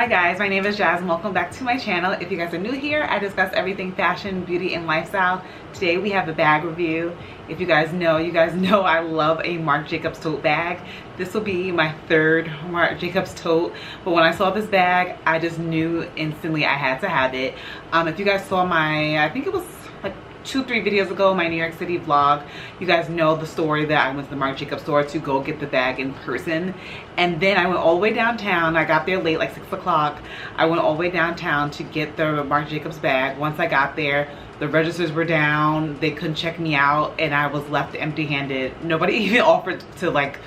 Hi guys, my name is Jazz and welcome back to my channel. If you guys are new here, I discuss everything fashion, beauty, and lifestyle. Today we have a bag review. If you guys know I love a Marc Jacobs tote bag. This will be my third Marc Jacobs tote, but when I saw this bag, I just knew instantly I had to have it. If you guys saw my, I think it was like 2-3 videos ago, my New York City vlog, you guys know the story that I went to the Marc Jacobs store to go get the bag in person. And then I went all the way downtown. I got there late, like 6 o'clock. I went all the way downtown to get the Marc Jacobs bag. Once I got there, the registers were down. They couldn't check me out and I was left empty-handed. Nobody even offered to, like,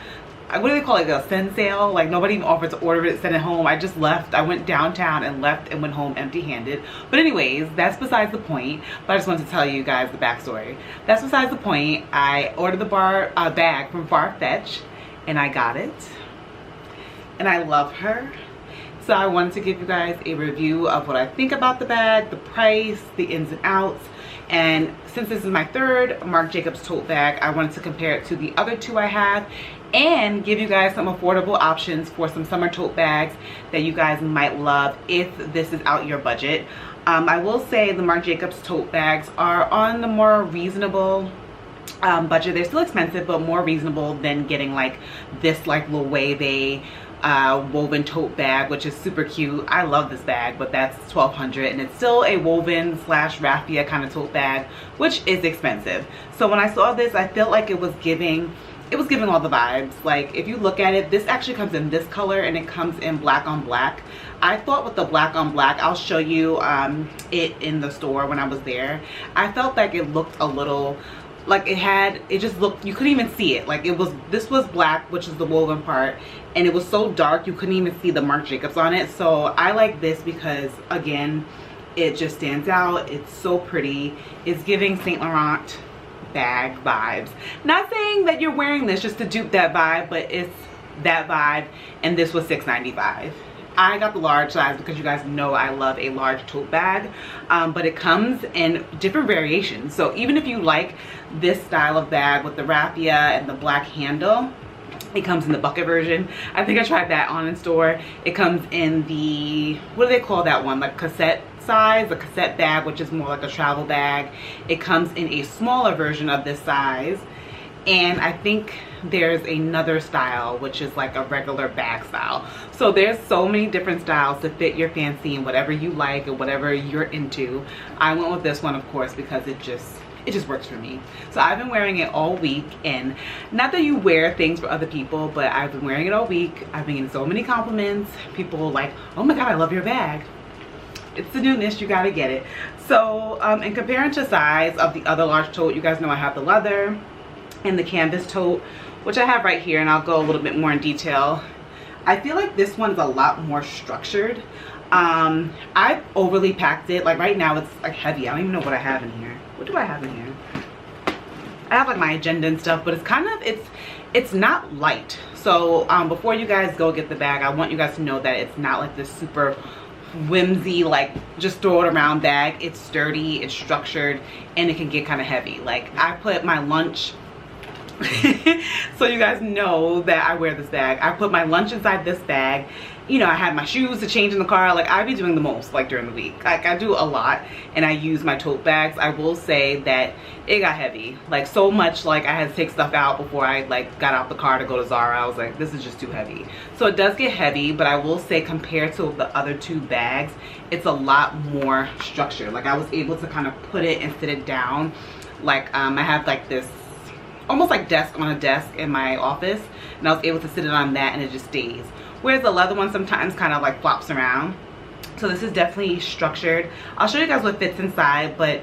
what do they call it, a send sale? Like, nobody even offered to order it, send it home. I just left. I went downtown and left and went home empty-handed. But anyways, that's besides the point. But I just wanted to tell you guys the backstory. That's besides the point. I ordered the bag from Farfetch and I got it. And I love her. So I wanted to give you guys a review of what I think about the bag, the price, the ins and outs. And since this is my third Marc Jacobs tote bag, I wanted to compare it to the other two I have and give you guys some affordable options for some summer tote bags that you guys might love if this is out your budget. I will say the Marc Jacobs tote bags are on the more reasonable budget. They're still expensive, but more reasonable than getting like this like Loewe woven tote bag, which is super cute. I love this bag, but that's $1,200 and it's still a woven slash raffia kind of tote bag, which is expensive. So when I saw this, I felt like it was giving all the vibes. Like, if you look at it, this actually comes in this color and it comes in black on black. I thought with the black on black, I'll show you it in the store when I was there. I felt like it looked a little like it just looked, you couldn't even see it. Like, this was black, which is the woven part, and it was so dark you couldn't even see the Marc Jacobs on it. So I like this because, again, it just stands out. It's so pretty. It's giving Saint Laurent bag vibes. Not saying that you're wearing this just to dupe that vibe, but it's that vibe. And this was $6.95. I got the large size because you guys know I love a large tote bag, but it comes in different variations. So even if you like this style of bag with the raffia and the black handle, it comes in the bucket version. I think I tried that on in store. It comes in the, what do they call that one, like cassette size, a cassette bag, which is more like a travel bag. It comes in a smaller version of this size, and I think there's another style which is like a regular bag style. So there's so many different styles to fit your fancy and whatever you like or whatever you're into. I went with this one, of course, because it just works for me. So I've been wearing it all week, and not that you wear things for other people, but I've been wearing it all week. I've been getting so many compliments. People are like, oh my god, I love your bag. It's the newness, you gotta get it. So in comparing to size of the other large tote, you guys know I have the leather and the canvas tote, which I have right here, and I'll go a little bit more in detail. I feel like this one's a lot more structured. I've overly packed it. Like, right now it's like heavy. I don't even know what I have in here. What do I have in here? I have like my agenda and stuff, but it's kind of, it's not light. So before you guys go get the bag, I want you guys to know that it's not like this super whimsy, like just throw it around bag. It's sturdy, it's structured, and it can get kind of heavy. Like, I put my lunch so you guys know that I wear this bag. I put my lunch inside this bag. You know, I have my shoes to change in the car. Like, I be doing the most, like, during the week. Like, I do a lot, and I use my tote bags. I will say that it got heavy. Like, so much, like, I had to take stuff out before I, like, got out the car to go to Zara. I was like, this is just too heavy. So it does get heavy, but I will say compared to the other two bags, it's a lot more structured. Like, I was able to kind of put it and sit it down. Like, I have, like, this almost like desk on a desk in my office, and I was able to sit it on that and it just stays. Whereas the leather one sometimes kind of like flops around. So this is definitely structured. I'll show you guys what fits inside, but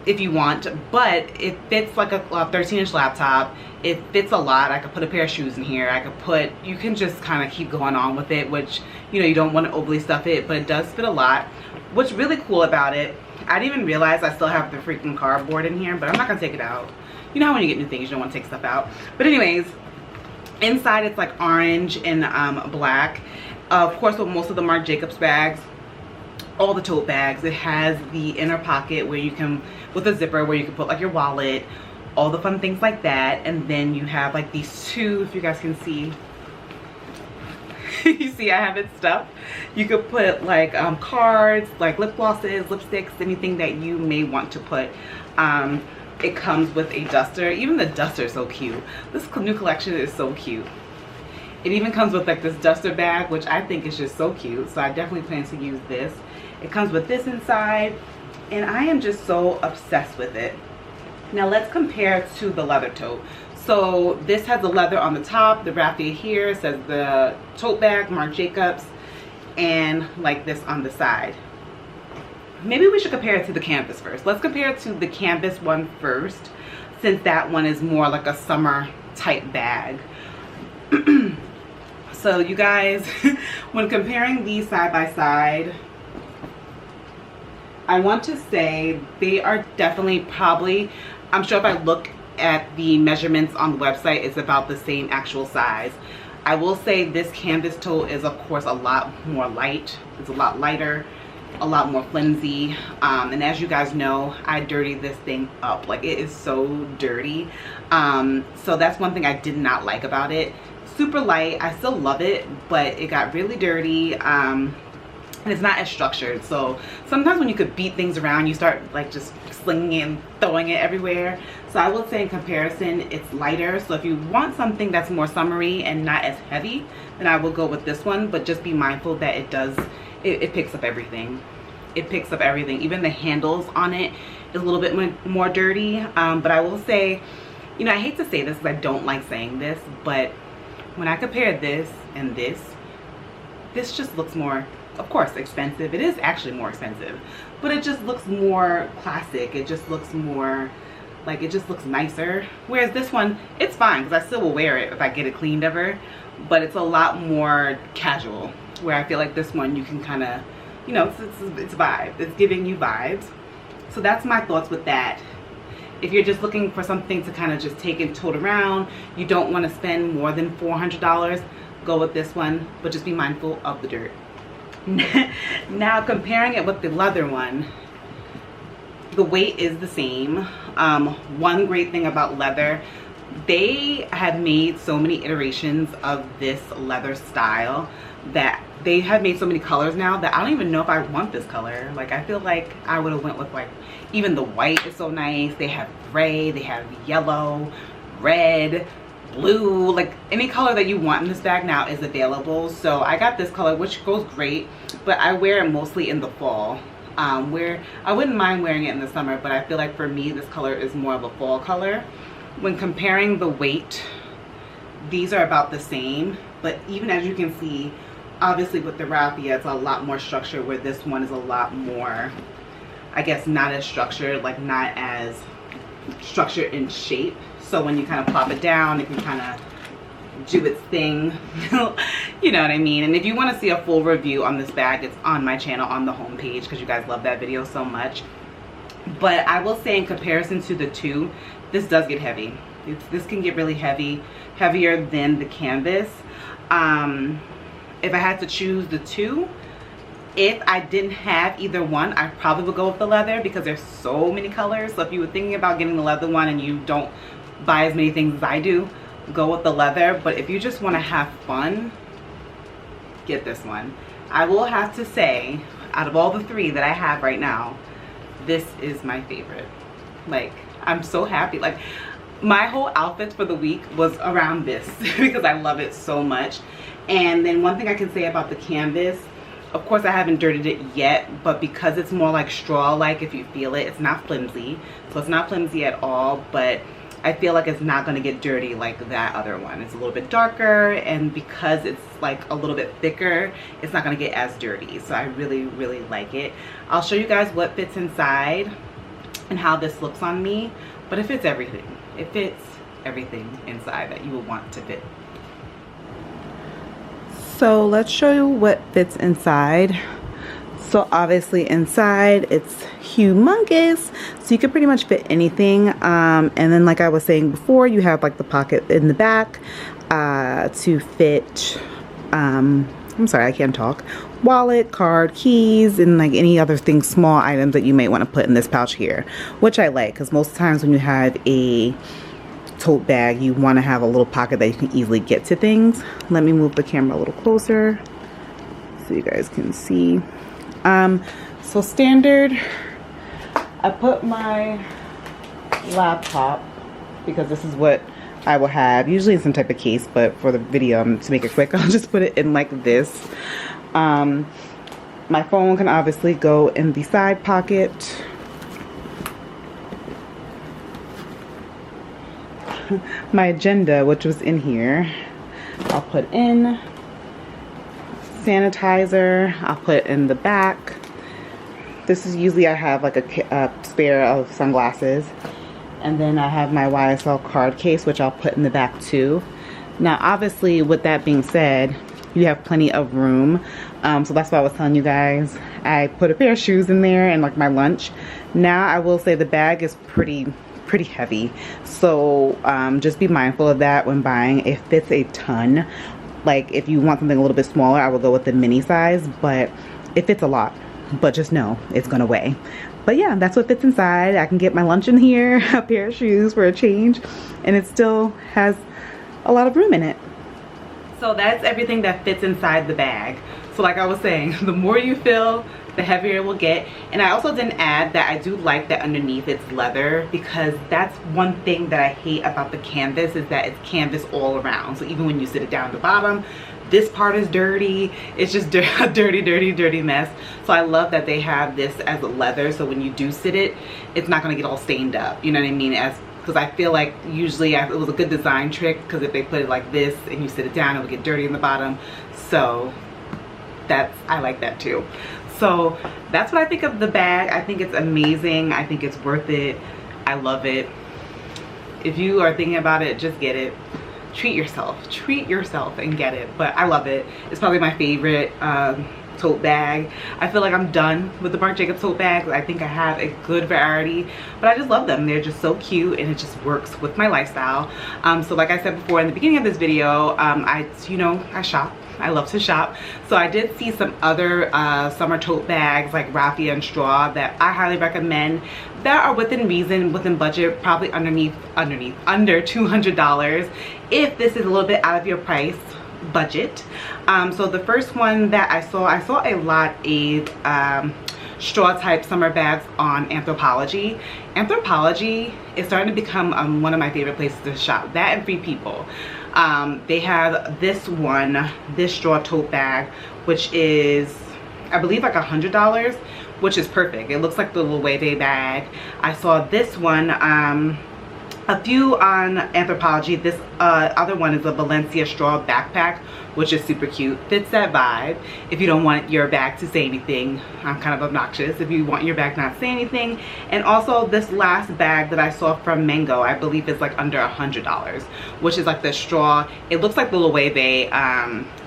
if you want, but it fits like a 13-inch laptop. It fits a lot. I could put a pair of shoes in here. I could put, you can just kind of keep going on with it, which, you know, you don't want to overly stuff it, but it does fit a lot. What's really cool about it, I didn't even realize I still have the freaking cardboard in here, but I'm not gonna take it out. You know how when you get new things, you don't want to take stuff out. But anyways, inside it's like orange and black. Of course, with most of the Marc Jacobs bags, all the tote bags, it has the inner pocket where you can, with a zipper, where you can put like your wallet, all the fun things like that. And then you have like these two, if you guys can see, You see I have it stuffed. You could put like cards, like lip glosses, lipsticks, anything that you may want to put. It comes with a duster. Even the duster is so cute. This new collection is so cute. It even comes with like this duster bag, which I think is just so cute. So I definitely plan to use this. It comes with this inside, and I am just so obsessed with it. Now let's compare to the leather tote. So this has the leather on the top, the raffia here, it says the tote bag, Marc Jacobs, and like this on the side. Maybe we should compare it to the canvas first. Let's compare it to the canvas one first, since that one is more like a summer type bag. So you guys, when comparing these side by side, I want to say they are definitely probably, I'm sure if I look at the measurements on the website, it's about the same actual size. I will say this canvas tote is of course a lot more light. It's a lot lighter, a lot more flimsy, and as you guys know, I dirty this thing up. Like, it is so dirty. So that's one thing I did not like about it. Super light, I still love it, but it got really dirty, and it's not as structured. So sometimes when you could beat things around, you start like just slinging it and throwing it everywhere. So I would say in comparison, it's lighter. So if you want something that's more summery and not as heavy, then I will go with this one. But just be mindful that it picks up everything. It picks up everything. Even the handles on it is a little bit more dirty. But I will say, you know, I hate to say this because I don't like saying this, but when I compare this and this just looks more, of course, expensive. It is actually more expensive, but it just looks more classic. It just looks more like, it just looks nicer. Whereas this one, it's fine because I still will wear it if I get it cleaned ever, but it's a lot more casual, where I feel like this one you can kind of, you know, it's vibe. It's giving you vibes. So that's my thoughts with that. If you're just looking for something to kind of just take and tote around, you don't want to spend more than $400, go with this one, but just be mindful of the dirt. Now comparing it with the leather one, the weight is the same. One great thing about leather, they have made so many iterations of this leather style, that they have made so many colors now that I don't even know if I want this color. Like, I feel like I would have went with, like, even the white is so nice. They have gray, they have yellow, red, blue, like any color that you want in this bag now is available. So I got this color, which goes great, but I wear it mostly in the fall. Where I wouldn't mind wearing it in the summer, but I feel like for me this color is more of a fall color. When comparing the weight, these are about the same, but even as you can see, obviously with the raffia it's a lot more structured, where this one is a lot more, I guess, not as structured, like not as structured in shape. So when you kind of plop it down, it can kind of do its thing. You know what I mean? And if you want to see a full review on this bag, it's on my channel on the home page, because you guys love that video so much. But I will say, in comparison to the two, this does get heavy. This can get really heavy, heavier than the canvas. If I had to choose the two, if I didn't have either one, I probably would go with the leather, because there's so many colors. So if you were thinking about getting the leather one and you don't buy as many things as I do, go with the leather. But if you just want to have fun, get this one. I will have to say, out of all the three that I have right now, this is my favorite. Like, I'm so happy. Like, my whole outfit for the week was around this because I love it so much. And then one thing I can say about the canvas, of course I haven't dirtied it yet, but because it's more like straw, like if you feel it, it's not flimsy. So it's not flimsy at all, but I feel like it's not going to get dirty like that other one. It's a little bit darker, and because it's like a little bit thicker, it's not going to get as dirty. So I really, really like it. I'll show you guys what fits inside and how this looks on me, but it fits everything. It fits everything inside that you would want to fit. So let's show you what fits inside. So obviously inside it's humongous, so you can pretty much fit anything. And then, like I was saying before, you have like the pocket in the back to fit I'm sorry, I can't talk, wallet, card, keys, and like any other things, small items that you may want to put in this pouch here, which I like, because most times when you have a tote bag, you want to have a little pocket that you can easily get to things. Let me move the camera a little closer so you guys can see. So standard, I put my laptop, because this is what I will have usually in some type of case, but for the video, to make it quick, I'll just put it in like this. My phone can obviously go in the side pocket. My agenda, which was in here, I'll put in. Sanitizer, I'll put in the back. This is usually, I have like a spare of sunglasses. And then I have my YSL card case, which I'll put in the back too. Now, obviously, with that being said, you have plenty of room. So that's why I was telling you guys. I put a pair of shoes in there and like my lunch. Now, I will say the bag is pretty heavy. So just be mindful of that when buying. It fits a ton. Like if you want something a little bit smaller, I will go with the mini size, but it fits a lot. But just know it's gonna weigh. But yeah, that's what fits inside. I can get my lunch in here, a pair of shoes for a change, and it still has a lot of room in it. So that's everything that fits inside the bag. So like I was saying, the more you fill, the heavier it will get. And I also didn't add that I do like that underneath it's leather, because that's one thing that I hate about the canvas, is that it's canvas all around. So even when you sit it down at the bottom, this part is dirty. It's just a dirty mess. So I love that they have this as a leather, so when you do sit it, it's not gonna get all stained up, you know what I mean? Because I feel like usually it was a good design trick, because if they put it like this and you sit it down, it would get dirty in the bottom. So I like that too. So that's what I think of the bag. I think it's amazing. I think it's worth it. I love it. If you are thinking about it, just get it. Treat yourself and get it. But I love it. It's probably my favorite tote bag. I feel like I'm done with the Marc Jacobs tote bags. I think I have a good variety, but I just love them. They're just so cute, and it just works with my lifestyle. So like I said before in the beginning of this video, I shop. I love to shop. So I did see some other summer tote bags like Raffia and straw that I highly recommend, that are within reason, within budget, probably under $200 if this is a little bit out of your price budget. So the first one that I saw a lot of straw type summer bags on Anthropologie. Anthropologie is starting to become one of my favorite places to shop. That and Free People. They have this straw tote bag, which is, I believe, like $100, which is perfect. It looks like the Loewe bag. I saw this one, a few on Anthropologie. This other one is a Valencia straw backpack, which is super cute. Fits that vibe. If you don't want your bag to say anything, I'm kind of obnoxious. If you want your bag not to say anything. And also this last bag that I saw from Mango, I believe is like under $100, which is like the straw. It looks like the Loewe,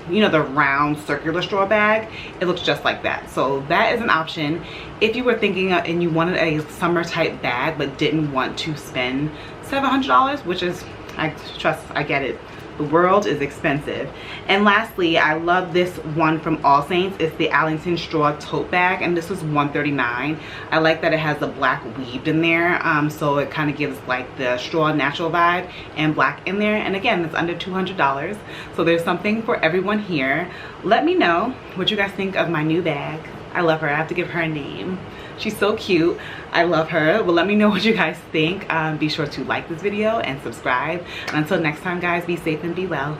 you know, the round circular straw bag. It looks just like that. So that is an option. If you were thinking and you wanted a summer type bag but didn't want to spend $700, which is, I get it. The world is expensive. And lastly, I love this one from All Saints. It's the Allington straw tote bag, and this was $139. I like that it has the black weaved in there, so it kind of gives like the straw natural vibe and black in there. And again, it's under $200, so there's something for everyone here. Let me know what you guys think of my new bag. I love her. I have to give her a name. She's so cute. I love her. Well, let me know what you guys think. Be sure to like this video and subscribe. And until next time, guys, be safe and be well.